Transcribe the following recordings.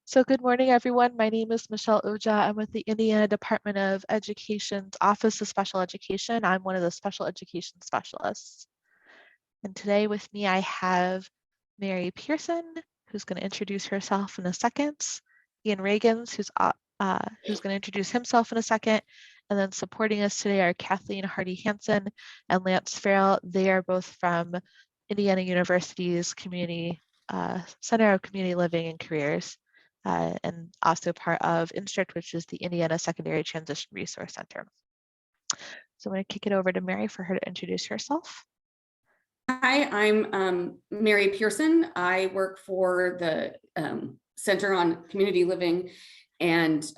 So good morning, everyone. My name is Michelle Oja. I'm with the Indiana Department of Education's Office of Special Education. I'm one of the special education specialists. And today with me, I have Mary Pearson, who's going to introduce herself in a second, Ian Reagans, who's going to introduce himself in a second, and then supporting us today are Kathleen Hardy-Hansen and Lance Farrell. They are both from Indiana University's Community Center of Community Living and Careers. And also part of INSTRICT, which is the Indiana Secondary Transition Resource Center. So I'm going to kick it over to Mary for her to introduce herself. Hi, I'm Mary Pearson. I work for the Center on Community Living and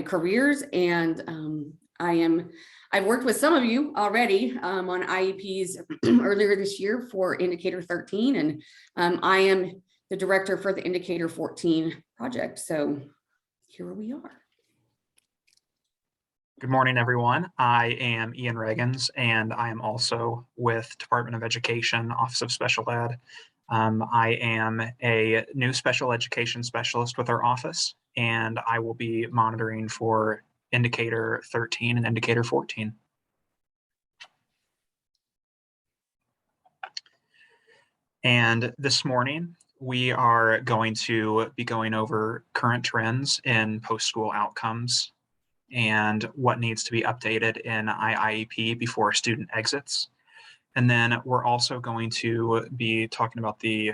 Careers, and I've worked with some of you already on IEPs earlier this year for Indicator 13, and I am the director for the Indicator 14 project. So here we are. Good morning, everyone. I am Ian Reagans, and I am also with Department of Education, Office of Special Ed. I am a new special education specialist with our office, and I will be monitoring for Indicator 13 and Indicator 14. And this morning, we are going to be going over current trends in post-school outcomes and what needs to be updated in IEP before a student exits. And then we're also going to be talking about the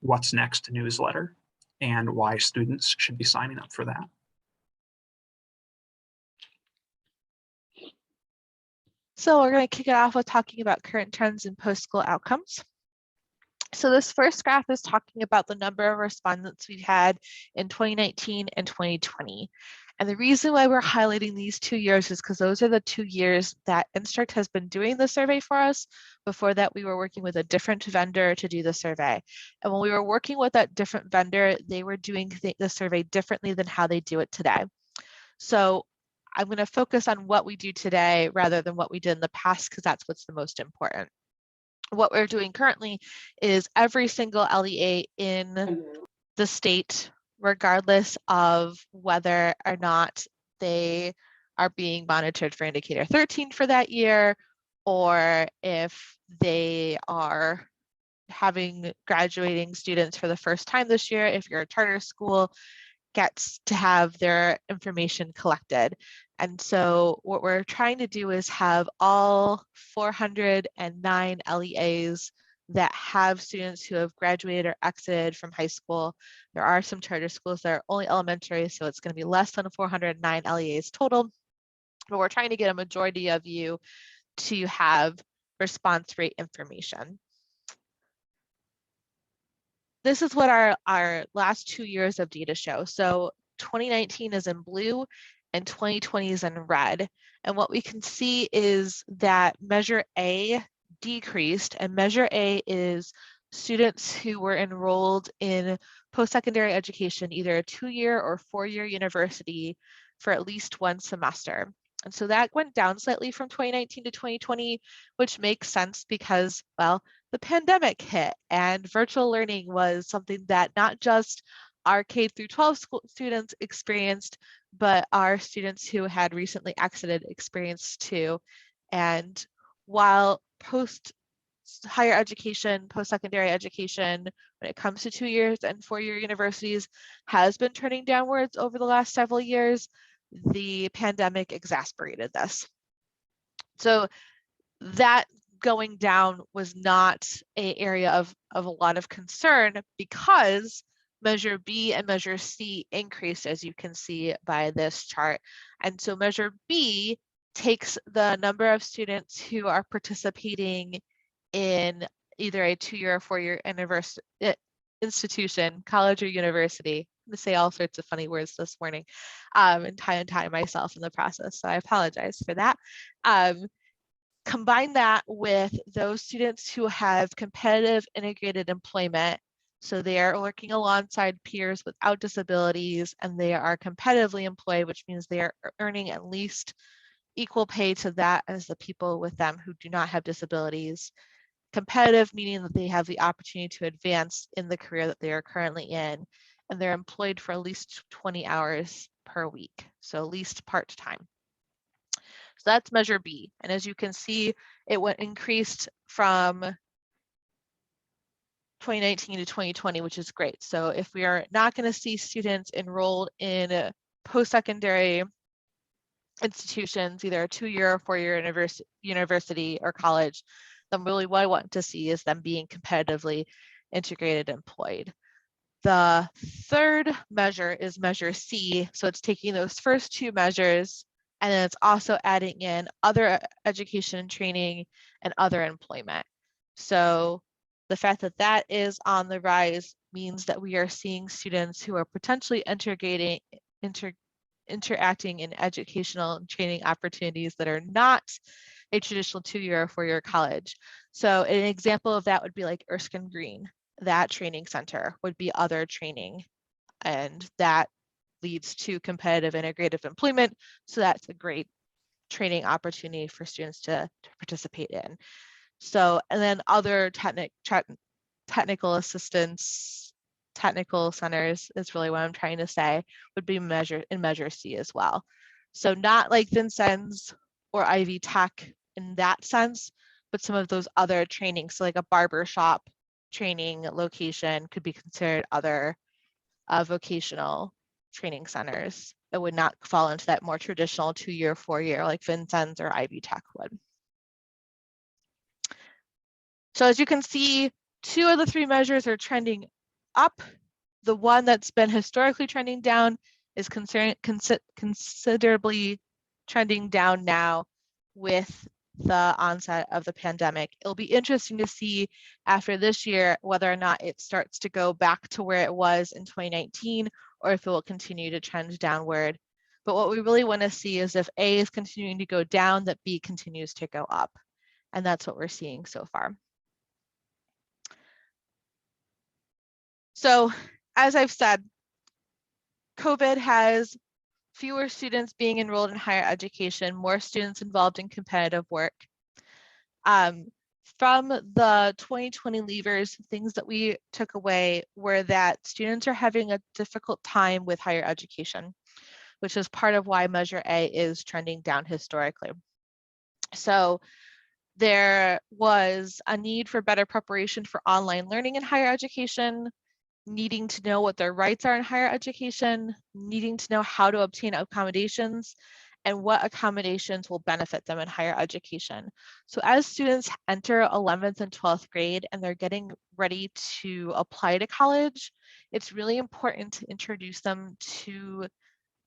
What's Next newsletter and why students should be signing up for that. So we're going to kick it off with talking about current trends in post-school outcomes. So this first graph is talking about the number of respondents we've had in 2019 and 2020. And the reason why we're highlighting these 2 years is because those are the 2 years that INSTRICT has been doing the survey for us. Before that, we were working with a different vendor to do the survey. And when we were working with that different vendor, they were doing the survey differently than how they do it today. So I'm going to focus on what we do today rather than what we did in the past, because that's what's the most important. What we're doing currently is every single LEA in the state, regardless of whether or not they are being monitored for Indicator 13 for that year, or if they are having graduating students for the first time this year, if you're a charter school, gets to have their information collected. And so what we're trying to do is have all 409 LEAs that have students who have graduated or exited from high school. There are some charter schools that are only elementary, so it's going to be less than 409 LEAs total. But we're trying to get a majority of you to have response rate information. This is what our last 2 years of data show. So 2019 is in blue and 2020 is in red. And what we can see is that measure A decreased, and measure A is students who were enrolled in post-secondary education, either a 2-year or 4-year university for at least one semester. And so that went down slightly from 2019 to 2020, which makes sense because, well, the pandemic hit and virtual learning was something that not just our K through 12 school students experienced, but our students who had recently exited experienced too. And while post-higher education, post-secondary education, when it comes to 2 years and 4-year universities, has been turning downwards over the last several years, the pandemic exacerbated this. So that going down was not an area of a lot of concern because measure B and measure C increased, as you can see by this chart. And so measure B takes the number of students who are participating in either a 2-year or 4-year institution, college or university. I'm going to say all sorts of funny words this morning and tie myself in the process, so I apologize for that. Combine that with those students who have competitive integrated employment, so they are working alongside peers without disabilities and they are competitively employed, which means they are earning at least equal pay to that as the people with them who do not have disabilities. competitive, meaning that they have the opportunity to advance in the career that they are currently in, and they're employed for at least 20 hours per week, so at least part-time. So that's measure B. And as you can see, it increased from 2019 to 2020, which is great. So if we are not going to see students enrolled in post-secondary institutions, either a 2-year or 4-year university or college, then really what I want to see is them being competitively integrated and employed. The third measure is measure C. So it's taking those first two measures, and then it's also adding in other education and training and other employment. So the fact that that is on the rise means that we are seeing students who are potentially interacting in educational and training opportunities that are not a traditional 2-year or 4-year college. So an example of that would be like Erskine Green. That training center would be other training, and that leads to competitive integrative employment. So that's a great training opportunity for students to participate in. So, and then other technical assistance, technical centers is really what I'm trying to say, would be measured in measure C as well. So not like Vincennes or Ivy Tech in that sense, but some of those other trainings, so like a barber shop training location could be considered other vocational training centers that would not fall into that more traditional 2-year, 4-year like Vincennes or Ivy Tech would. So as you can see, 2 of the 3 measures are trending up. The one that's been historically trending down is considerably trending down now with the onset of the pandemic. It'll be interesting to see after this year whether or not it starts to go back to where it was in 2019 or if it will continue to trend downward. But what we really want to see is if A is continuing to go down, that B continues to go up. And that's what we're seeing so far. So as I've said, COVID has fewer students being enrolled in higher education, more students involved in competitive work. From the 2020 leavers, things that we took away were that students are having a difficult time with higher education, which is part of why measure A is trending down historically. So there was a need for better preparation for online learning in higher education, needing to know what their rights are in higher education, needing to know how to obtain accommodations, and what accommodations will benefit them in higher education. So as students enter 11th and 12th grade and they're getting ready to apply to college, it's really important to introduce them to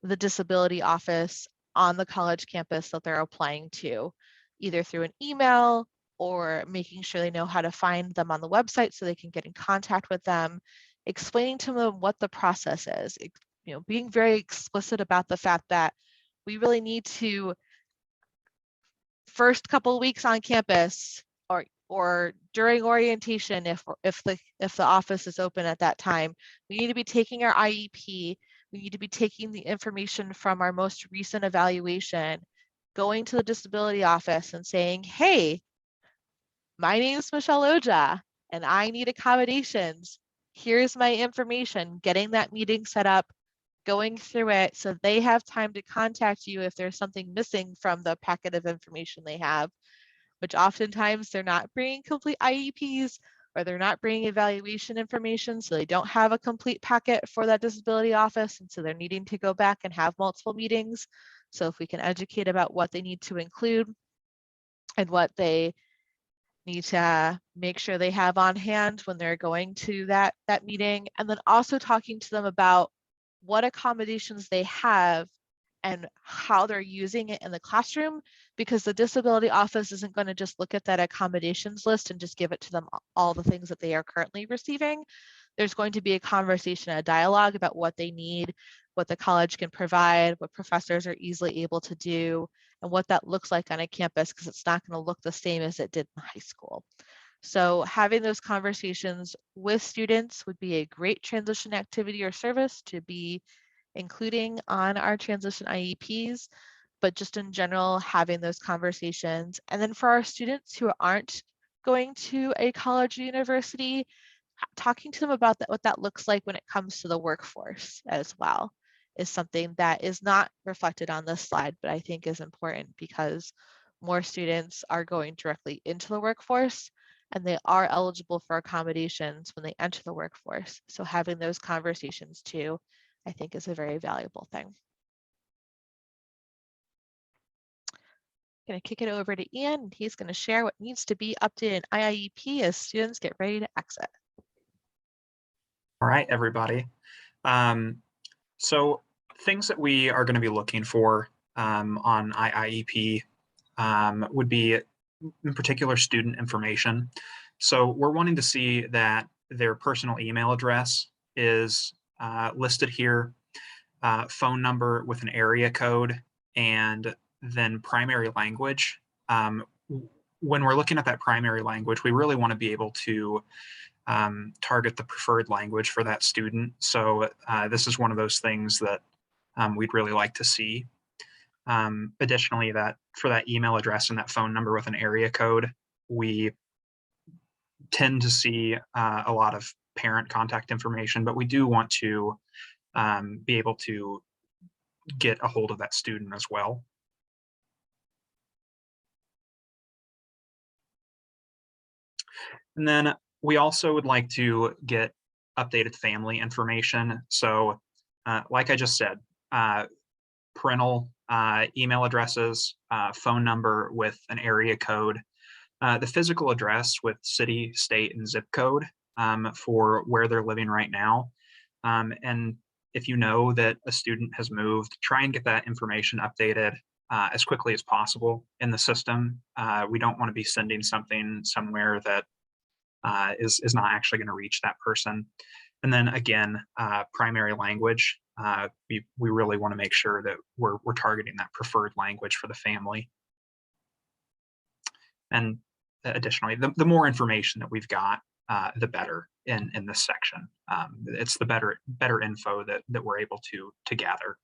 the disability office on the college campus that they're applying to, either through an email or making sure they know how to find them on the website so they can get in contact with them, explaining to them what the process is, being very explicit about the fact that we really need to, first couple of weeks on campus or during orientation, if the office is open at that time, we need to be taking our IEP, we need to be taking the information from our most recent evaluation, going to the disability office and saying, hey, my name is Michelle Oja and I need accommodations. Here's my information, getting that meeting set up, going through it so they have time to contact you if there's something missing from the packet of information they have, which oftentimes they're not bringing complete IEPs or they're not bringing evaluation information, so they don't have a complete packet for that disability office, and so they're needing to go back and have multiple meetings. So if we can educate about what they need to include and what they need to make sure they have on hand when they're going to that meeting, and then also talking to them about what accommodations they have and how they're using it in the classroom, because the disability office isn't going to just look at that accommodations list and just give it to them all the things that they are currently receiving. There's going to be a conversation, a dialogue about what they need, what the college can provide, what professors are easily able to do, and what that looks like on a campus, because it's not going to look the same as it did in high school. So having those conversations with students would be a great transition activity or service to be including on our transition IEPs, but just in general, having those conversations. And then for our students who aren't going to a college or university, talking to them about that, what that looks like when it comes to the workforce as well, is something that is not reflected on this slide, but I think is important because more students are going directly into the workforce and they are eligible for accommodations when they enter the workforce. So having those conversations too, I think is a very valuable thing. Going to kick it over to Ian, and he's going to share what needs to be updated in IIEP as students get ready to exit. All right, everybody. So things that we are going to be looking for on IIEP would be, in particular, student information. So we're wanting to see that their personal email address is listed here, phone number with an area code, and then primary language. When we're looking at that primary language, we really want to be able to target the preferred language for that student. So this is one of those things that we'd really like to see. Additionally, that for that email address and that phone number with an area code, we tend to see a lot of parent contact information, but we do want to be able to get a hold of that student as well. And then we also would like to get updated family information. So like I just said, parental email addresses, phone number with an area code, the physical address with city, state, and zip code for where they're living right now. And if you know that a student has moved, try and get that information updated as quickly as possible in the system. We don't want to be sending something somewhere that is not actually going to reach that person. And then again, primary language. We really want to make sure that we're targeting that preferred language for the family. And additionally, the more information that we've got, the better in this section. It's the better info that we're able to gather.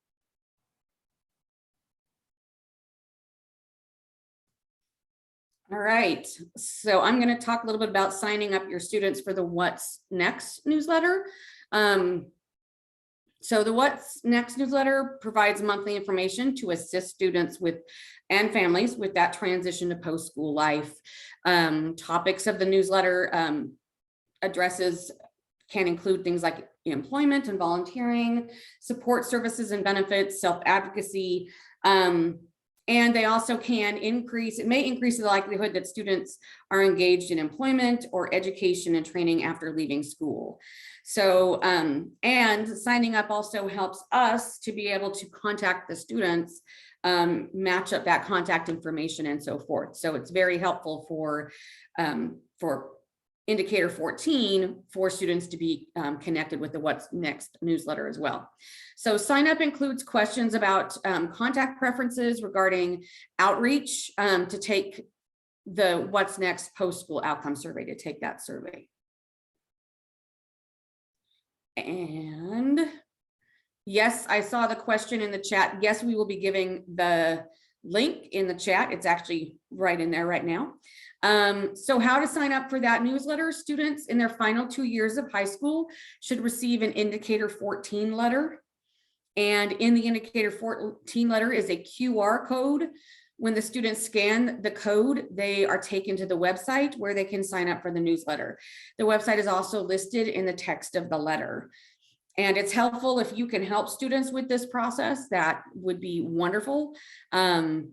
All right, so I'm going to talk a little bit about signing up your students for the What's Next newsletter. So the What's Next newsletter provides monthly information to assist students with and families with that transition to post-school life. Topics of the newsletter addresses can include things like employment and volunteering, support services and benefits, self-advocacy, and they also can increase, it may increase the likelihood that students are engaged in employment or education and training after leaving school. So, and signing up also helps us to be able to contact the students, match up that contact information and so forth. So it's very helpful for indicator 14 for students to be connected with the What's Next newsletter as well. So sign up includes questions about contact preferences regarding outreach to take the What's Next post-school outcome survey, to take that survey. And yes, I saw the question in the chat. Yes, we will be giving the link in the chat. It's actually right in there right now. So how to sign up for that newsletter: students in their final 2 years of high school should receive an indicator 14 letter. And in the indicator 14 letter is a QR code. When the students scan the code, they are taken to the website where they can sign up for the newsletter. The website is also listed in the text of the letter. And it's helpful if you can help students with this process. That would be wonderful. The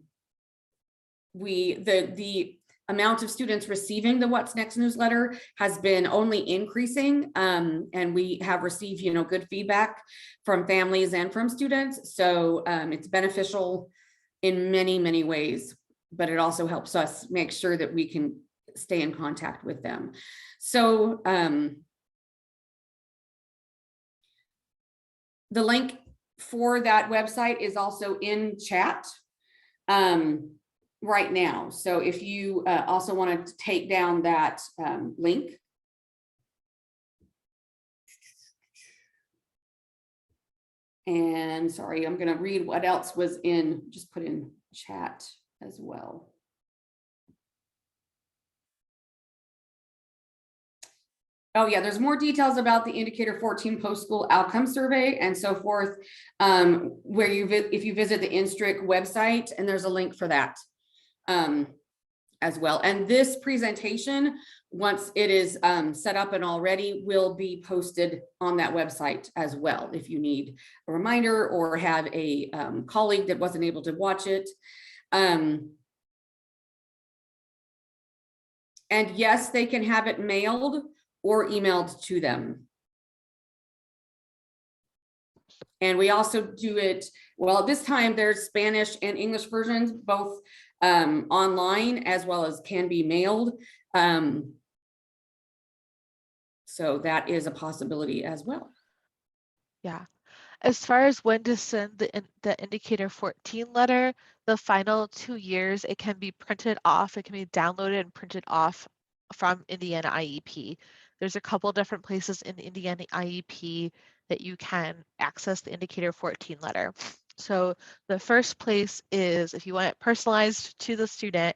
amount of students receiving the What's Next newsletter has been only increasing, and we have received, good feedback from families and from students. So it's beneficial in many, many ways, but it also helps us make sure that we can stay in contact with them. So the link for that website is also in chat right now. So if you also want to take down that link. And sorry, I'm going to read what else was just put in chat as well. Oh yeah, there's more details about the Indicator 14 post-school outcome survey and so forth, where if you visit the INSTRIC website, and there's a link for that as well. And this presentation, once it is set up and all ready, will be posted on that website as well, if you need a reminder or have a colleague that wasn't able to watch it. And yes, they can have it mailed or emailed to them. And we also do it, well, this time there's Spanish and English versions, both online as well as can be mailed. So that is a possibility as well. Yeah. As far as when to send the Indicator 14 letter, the final 2 years, it can be printed off. It can be downloaded and printed off from Indiana IEP. There's a couple different places in Indiana IEP that you can access the Indicator 14 letter. So the first place is, if you want it personalized to the student,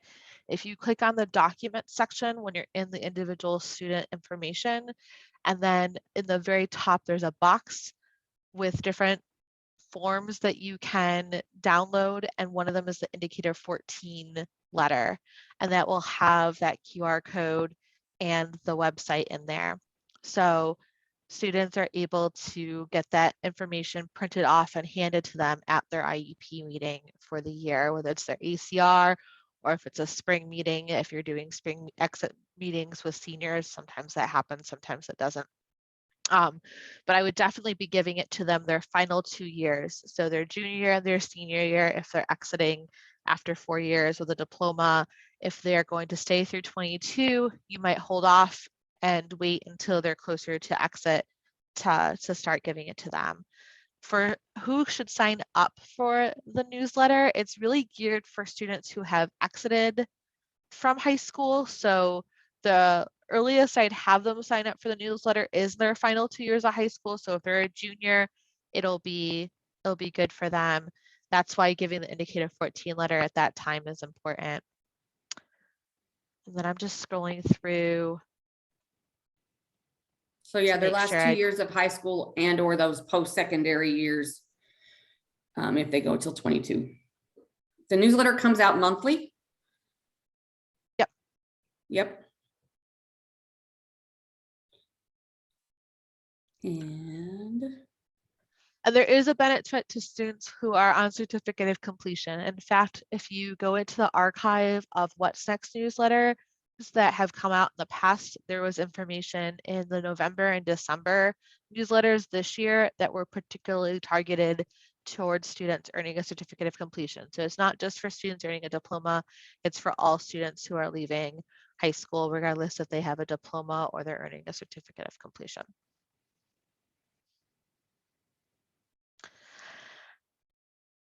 if you click on the document section when you're in the individual student information, and then in the very top, there's a box with different forms that you can download, and one of them is the Indicator 14 letter, and that will have that QR code and the website in there. So students are able to get that information printed off and handed to them at their IEP meeting for the year, whether it's their ACR or if it's a spring meeting. If you're doing spring exit meetings with seniors, sometimes that happens, sometimes it doesn't. But I would definitely be giving it to them their final 2 years. So their junior year and their senior year, if they're exiting after 4 years with a diploma. If they're going to stay through 22, you might hold off and wait until they're closer to exit to start giving it to them. For who should sign up for the newsletter, it's really geared for students who have exited from high school. So the earliest I'd have them sign up for the newsletter is their final 2 years of high school. So if they're a junior, it'll be good for them. That's why giving the Indicator 14 letter at that time is important. And then I'm just scrolling through. So yeah, their last 2 years of high school and or those post-secondary years, if they go till 22. The newsletter comes out monthly. Yep. Yep. And there is a benefit to students who are on certificate of completion. In fact, if you go into the archive of What's Next newsletter that have come out in the past, there was information in the November and December newsletters this year that were particularly targeted towards students earning a certificate of completion. So it's not just for students earning a diploma, it's for all students who are leaving high school, regardless if they have a diploma or they're earning a certificate of completion.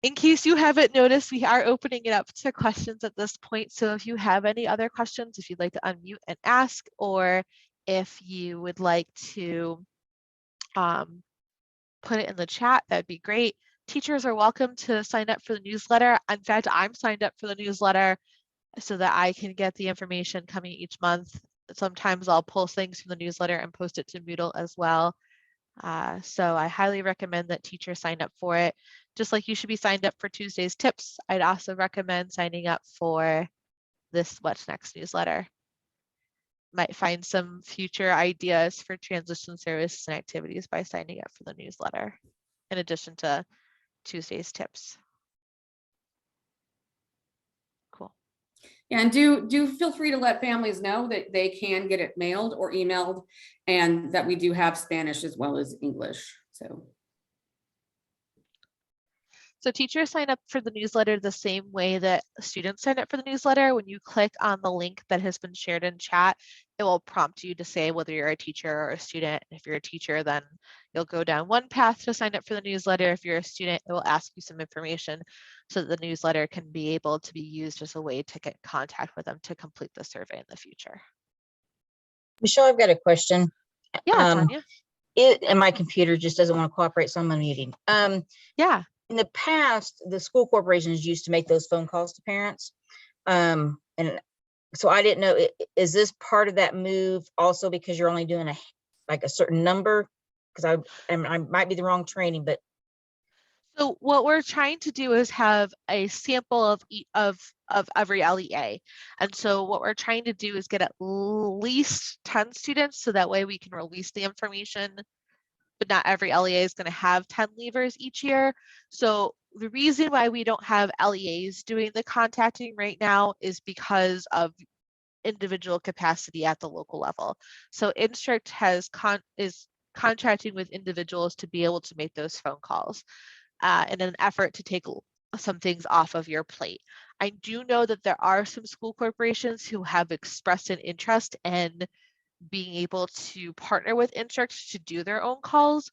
In case you haven't noticed, we are opening it up to questions at this point. So if you have any other questions, if you'd like to unmute and ask, or if you would like to put it in the chat, that'd be great. Teachers are welcome to sign up for the newsletter. In fact, I'm signed up for the newsletter so that I can get the information coming each month. Sometimes I'll pull things from the newsletter and post it to Moodle as well. So I highly recommend that teachers sign up for it. Just like you should be signed up for Tuesday's tips, I'd also recommend signing up for this What's Next newsletter. Might find some future ideas for transition services and activities by signing up for the newsletter, in addition to Tuesday's tips. Cool. Yeah, and do feel free to let families know that they can get it mailed or emailed, and that we do have Spanish as well as English. So teachers sign up for the newsletter the same way that students sign up for the newsletter. When you click on the link that has been shared in chat, it will prompt you to say whether you're a teacher or a student. If you're a teacher, then you'll go down one path to sign up for the newsletter. If you're a student, it will ask you some information so that the newsletter can be able to be used as a way to get in contact with them to complete the survey in the future. Michelle, I've got a question. Yeah, Tanya. And my computer just doesn't want to cooperate, so I'm unmuting. Yeah. In the past, the school corporations used to make those phone calls to parents. And So I didn't know, is this part of that move also because you're only doing like a certain number? Because I might be the wrong training, but So what we're trying to do is have a sample of every LEA. And so what we're trying to do is get at least 10 students so that way we can release the information, but not every LEA is going to have 10 leavers each year. So the reason why we don't have LEAs doing the contacting right now is because of individual capacity at the local level. So Instruct is contracting with individuals to be able to make those phone calls in an effort to take some things off of your plate. I do know that there are some school corporations who have expressed an interest in being able to partner with Instruct to do their own calls.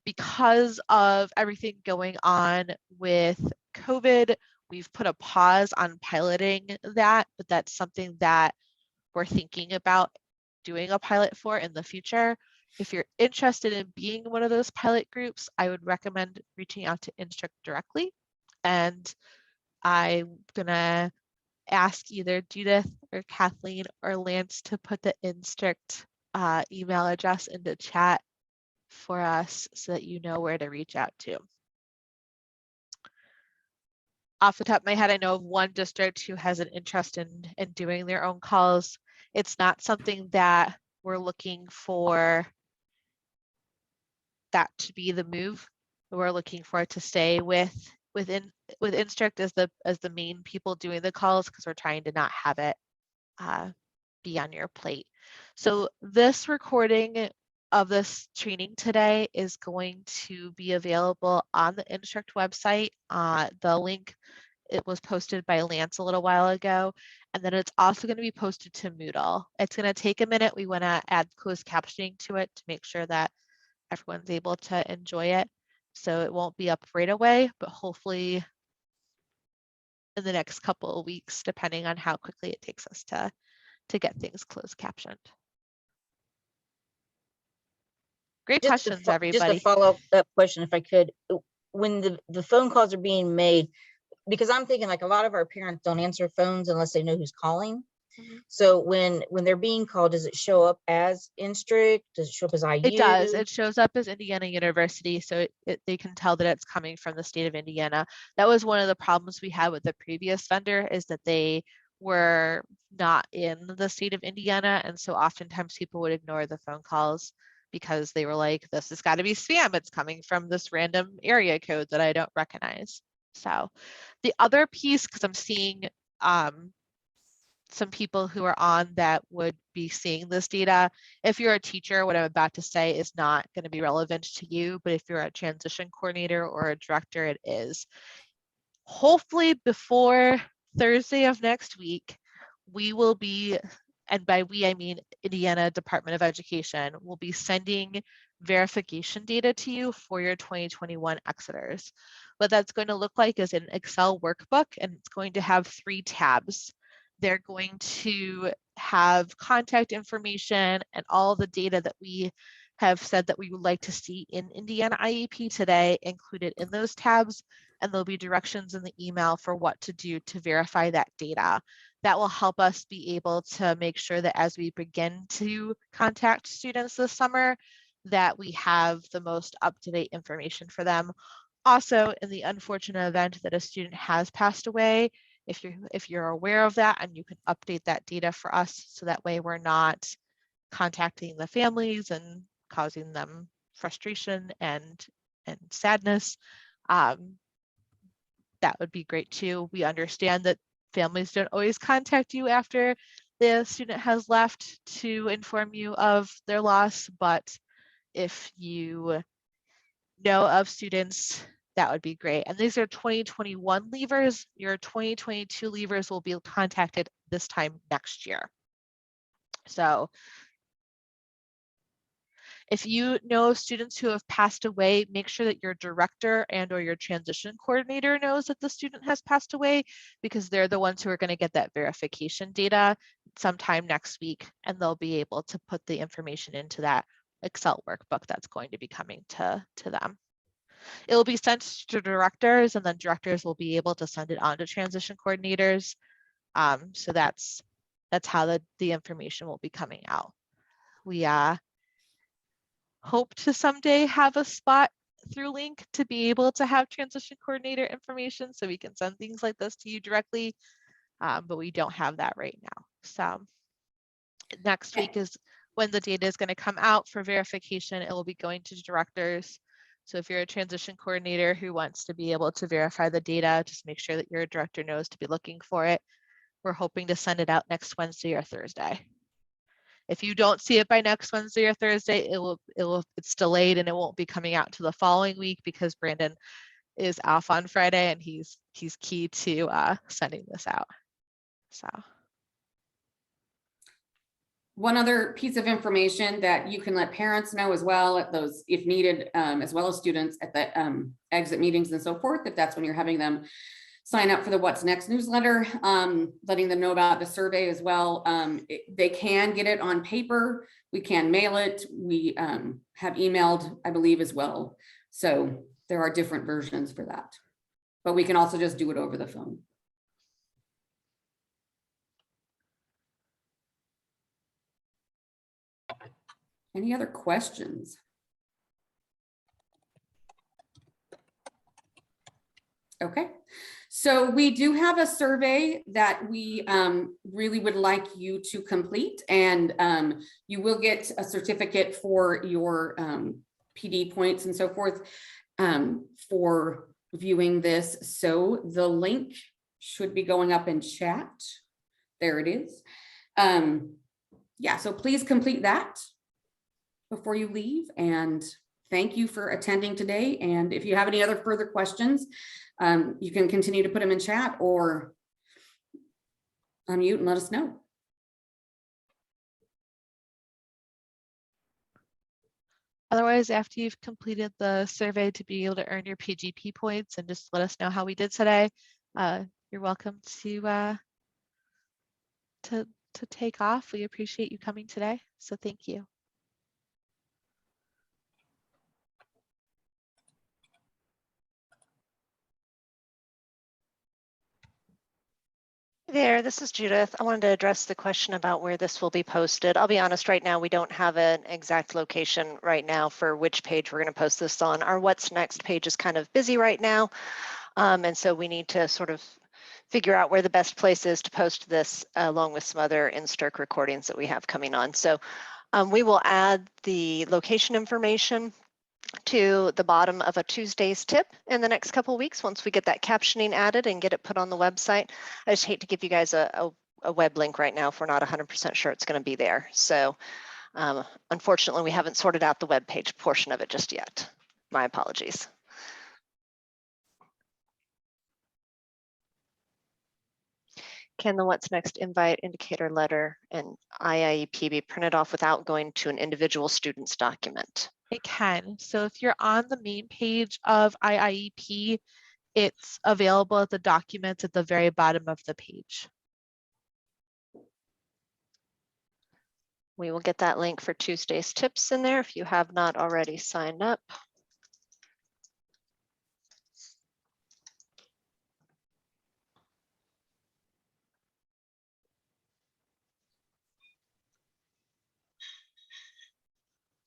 Because of everything going on with COVID, we've put a pause on piloting that, but that's something that we're thinking about doing a pilot for in the future. If you're interested in being one of those pilot groups, I would recommend reaching out to Instruct directly. And I'm gonna ask either Judith or Kathleen or Lance to put the Instruct email address into chat for us so that you know where to reach out to. Off the top of my head, I know of one district who has an interest in doing their own calls. It's not something that we're looking for that to be the move. We're looking for it to stay with Instruct as the main people doing the calls, because we're trying to not have it be on your plate. So this recording of this training today is going to be available on the Instruct website. The link, it was posted by Lance a little while ago, and then it's also going to be posted to Moodle. It's going to take a minute. We want to add closed captioning to it to make sure that everyone's able to enjoy it. So it won't be up right away, but hopefully in the next couple of weeks, depending on how quickly it takes us to get things closed captioned. Great questions, just a everybody. follow-up question, if I could. When the phone calls are being made, because I'm thinking like a lot of our parents don't answer phones unless they know who's calling. Mhm. So when they're being called, does it show up as Instruct? Does it show up as IU? It does. It shows up as Indiana University, so they can tell that it's coming from the state of Indiana. That was one of the problems we had with the previous vendor, is that they were not in the state of Indiana, and so oftentimes people would ignore the phone calls because they were like, this has got to be spam. It's coming from this random area code that I don't recognize. So the other piece, because I'm seeing some people who are on that would be seeing this data. If you're a teacher, what I'm about to say is not going to be relevant to you, but if you're a transition coordinator or a director, it is. Hopefully before Thursday of next week, we will be, and by we, I mean Indiana Department of Education, will be sending verification data to you for your 2021 exiters. What that's going to look like is an Excel workbook, and it's going to have 3 tabs. They're going to have contact information and all the data that we have said that we would like to see in Indiana IEP today included in those tabs, and there'll be directions in the email for what to do to verify that data. That will help us be able to make sure that as we begin to contact students this summer, that we have the most up-to-date information for them. Also, in the unfortunate event that a student has passed away, if you're aware of that, and you can update that data for us, so that way we're not contacting the families and causing them frustration and sadness. That would be great too. We understand that families don't always contact you after the student has left to inform you of their loss, but if you know of students, that would be great. And these are 2021 leavers. Your 2022 leavers will be contacted this time next year. So if you know of students who have passed away, make sure that your director and or your transition coordinator knows that the student has passed away, because they're the ones who are going to get that verification data sometime next week, and they'll be able to put the information into that Excel workbook that's going to be coming to them. It will be sent to directors, and then directors will be able to send it on to transition coordinators. So that's that's how the information will be coming out. We hope to someday have a spot through Link to be able to have transition coordinator information so we can send things like this to you directly, but we don't have that right now. So next week is when the data is going to come out for verification. It will be going to directors. So if you're a transition coordinator who wants to be able to verify the data, just make sure that your director knows to be looking for it. We're hoping to send it out next Wednesday or Thursday. If you don't see it by next Wednesday or Thursday, it's delayed and it won't be coming out to the following week because Brandon is off on Friday and he's key to sending this out. So one other piece of information that you can let parents know as well at those, if needed, as well as students at the exit meetings and so forth, if that's when you're having them sign up for the What's Next newsletter, letting them know about the survey as well. They can get it on paper. We can mail it. We have emailed, I believe, as well. So there are different versions for that, but we can also just do it over the phone. Any other questions? Okay, so we do have a survey that we really would like you to complete, and you will get a certificate for your PD points and so forth for viewing this. So the link should be going up in chat. There it is. Yeah, so please complete that before you leave, and thank you for attending today. And if you have any other further questions, you can continue to put them in chat or unmute and let us know. Otherwise, after you've completed the survey to be able to earn your PGP points and just let us know how we did today, you're welcome to take off. We appreciate you coming today, so thank you. There, this is Judith. I wanted to address the question about where this will be posted. I'll be honest, right now, we don't have an exact location right now for which page we're going to post this on. Our What's Next page is kind of busy right now. And so we need to sort of figure out where the best place is to post this along with some other InSTRC recordings that we have coming on. So we will add the location information to the bottom of a Tuesday's tip in the next couple of weeks once we get that captioning added and get it put on the website. I just hate to give you guys a web link right now if we're not 100% sure it's going to be there. So unfortunately, we haven't sorted out the web page portion of it just yet. My apologies. Can the What's Next invite, indicator letter, and IIEP be printed off without going to an individual student's document? It can. So if you're on the main page of IIEP, it's available at the documents at the very bottom of the page. We will get that link for Tuesday's tips in there if you have not already signed up.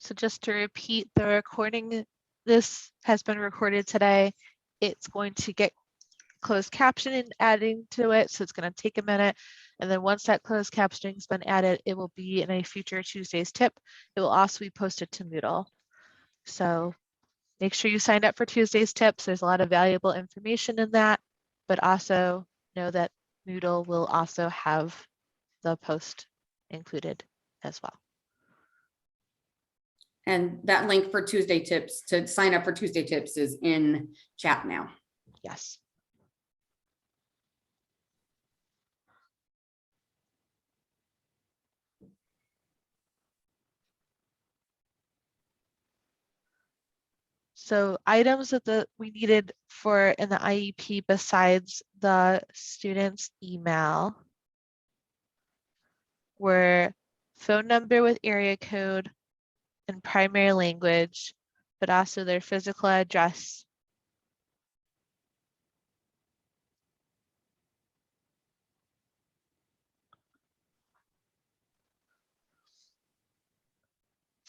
So just to repeat, the recording, this has been recorded today. It's going to get closed captioning adding to it. So it's going to take a minute. And then once that closed captioning has been added, it will be in a future Tuesday's tip. It will also be posted to Moodle. So make sure you signed up for Tuesday's tips. There's a lot of valuable information in that, but also know that Moodle will also have the post included as well. And that link for Tuesday tips, to sign up for Tuesday tips, is in chat now. Yes. So items that we needed for in the IEP besides the student's email were phone number with area code and primary language, but also their physical address,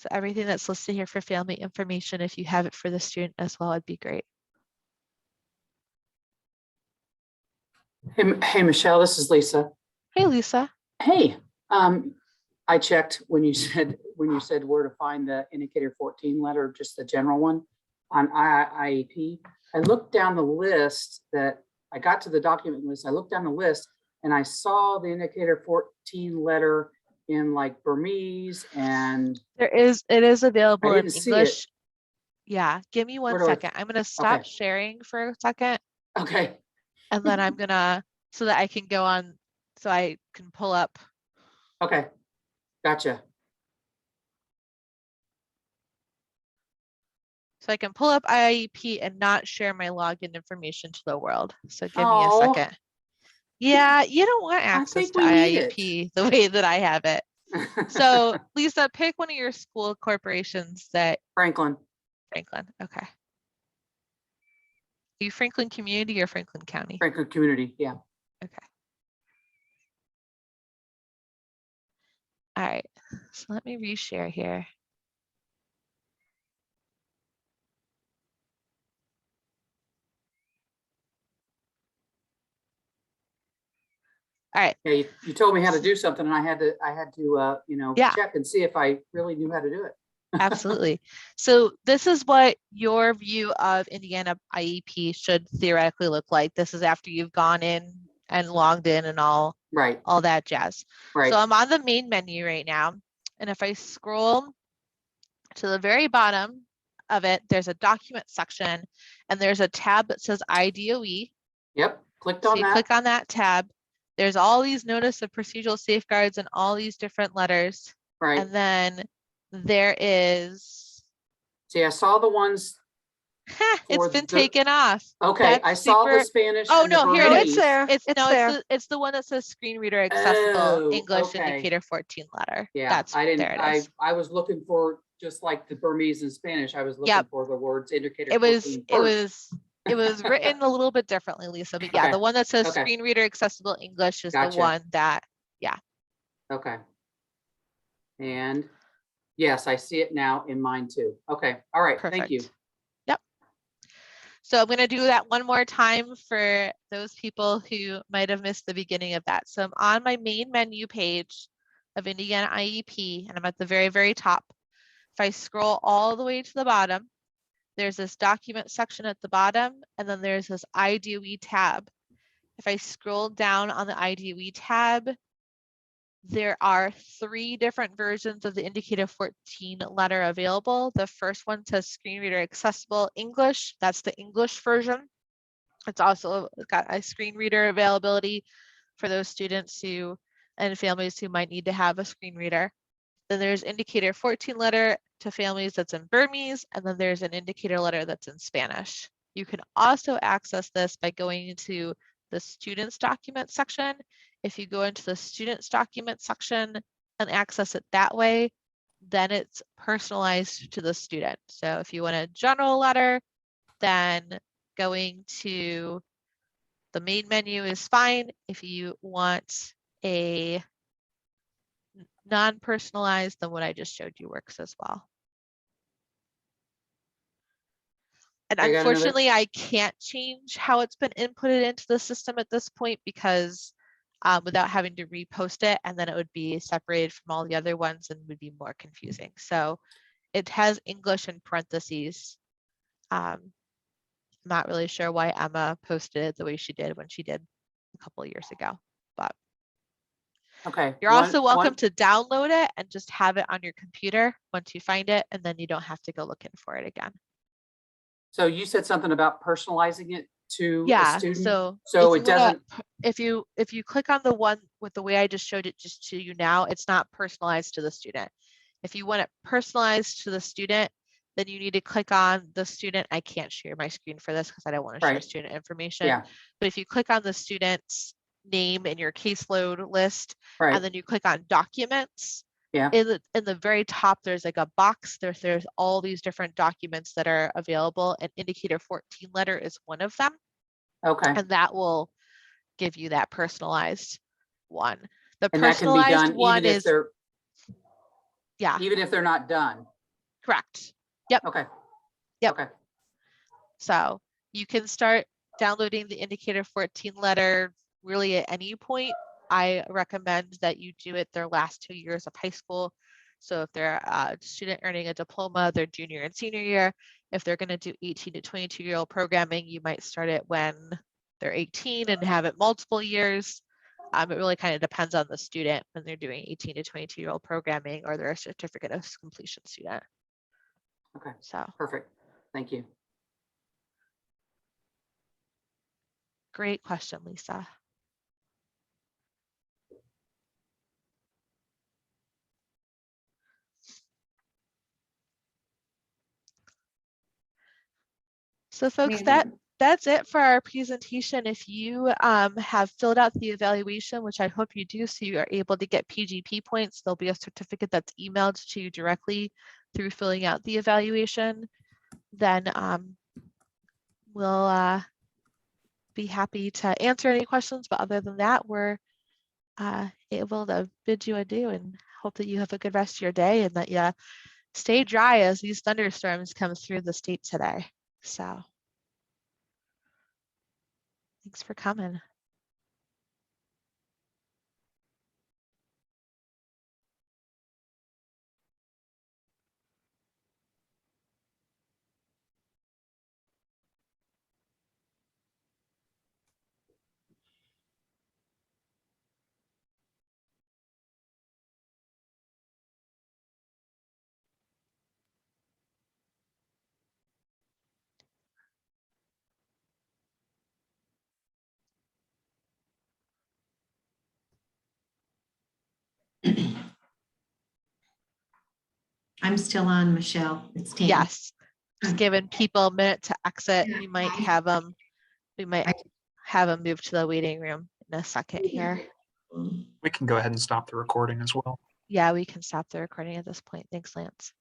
So everything that's listed here for family information, if you have it for the student as well, it'd be great. Hey, Michelle, this is Lisa. Hey, Lisa. Hey, I checked when you said where to find the indicator 14 letter, just the general one on IEP. I looked down the list that I got to the document list. I looked down the list and I saw the indicator 14 letter in like Burmese and It is available in didn't see it. English. Yeah, give me Where one do I- second. I'm gonna stop Okay. sharing for a second, okay. and then I'm gonna, so that I can go on, so I can pull up. Okay. Gotcha. So I can pull up IEP and not share my login information to the world. So give me a Oh. second. Yeah, you don't want access think to we need it. IEP the way that I have it. So Lisa, pick one of your school corporations that Franklin, Franklin. Okay. Are you Franklin Community or Franklin County? Franklin Community. Yeah. Okay. All right. So let me reshare here. All right. Yeah, you told me how to do something and I had to, Yeah. check and see if I really knew how to do it. Absolutely. So this is what your view of Indiana IEP should theoretically look like. This is after you've gone in and logged in and all Right, that jazz. right. So I'm on the main menu right now. And if I scroll to the very bottom of it, there's a document section and there's a tab that says IDOE. Yep, clicked So on you that. click on that tab. There's all these notice of procedural safeguards and all these different letters. Right. And then there is, See, I saw the ones. it's For been the- taken off. Okay, That's I saw the super- Spanish. Oh and the no, here it Burmese. is. there. It's It's no, there. it's the one that says screen reader accessible Oh, English okay. indicator 14 letter. Yeah, That's I didn't, there it is. I was looking for, just like the Burmese and Spanish, I was looking Yep. for the words indicator It 14 first. it was written a little bit differently, Lisa, but yeah, Okay, the one that says okay. screen reader accessible English is Gotcha. the one that, Okay. And yes, I see it now in mine too. Okay, all right, thank you. perfect. Yep. So I'm going to do that one more time for those people who might have missed the beginning of that. So I'm on my main menu page of Indiana IEP, and I'm at the very, very top. If I scroll all the way to the bottom, there's this document section at the bottom, and then there's this IDOE tab. If I scroll down on the IDOE tab, there are 3 different versions of the indicator 14 letter available. The first one says screen reader accessible English. That's the English version. It's also got a screen reader availability for those students who and families who might need to have a screen reader. Then there's indicator 14 letter to families that's in Burmese, and then there's an indicator letter that's in Spanish. You can also access this by going into the students document section. If you go into the students document section and access it that way, then it's personalized to the student. So if you want a general letter, then going to the main menu is fine. If you want a non-personalized, then what I just showed you works as well. And I got another- unfortunately, I can't change how it's been inputted into the system at this point because without having to repost it, and then it would be separated from all the other ones and would be more confusing. So it has English in parentheses. I'm not really sure why Emma posted it the way she did when she did a couple of years ago, but Okay. you're also welcome to download it and just have it on your computer once you find it, and then you don't have to go looking for it again. So you said something about personalizing it to a Yeah, student? so So if it you wanna- doesn't, if you click on the one with the way I just showed it just to you now, it's not personalized to the student. If you want it personalized to the student, then you need to click on the student. I can't share my screen for this because I don't want to share Right. student information. yeah, But if you click on the student's name in your caseload list, right, and then you click on documents, yeah, in the very top, there's like a box. There's all these different documents that are available, and indicator 14 letter is one of them, okay. and that will give you that personalized one. The And that can be personalized done one even if is, they're, yeah, even if they're not done. Correct. Okay. Yep. Okay. So you can start downloading the indicator 14 letter really at any point. I recommend that you do it their last 2 years of high school. So if they're a student earning a diploma, their junior and senior year, if they're going to do 18 to 22-year-old programming, you might start it when they're 18 and have it multiple years. It really kind of depends on the student when they're doing 18 to 22-year-old programming or they're a certificate of completion student. Okay. So Perfect. Thank you. great question, Lisa. So folks, that's it for our presentation. If you have filled out the evaluation, which I hope you do, so you are able to get PGP points, there'll be a certificate that's emailed to you directly through filling out the evaluation, then we'll be happy to answer any questions. But other than that, we're able to bid you adieu and hope that you have a good rest of your day and that you stay dry as these thunderstorms come through the state today. So thanks for coming. I'm still on, Michelle. It's Tammy. Yes, just giving people a minute to exit. Yeah, We might have them move to the waiting room in a second here. We can go ahead and stop the recording as well. Yeah, we can stop the recording at this point. Thanks, Lance.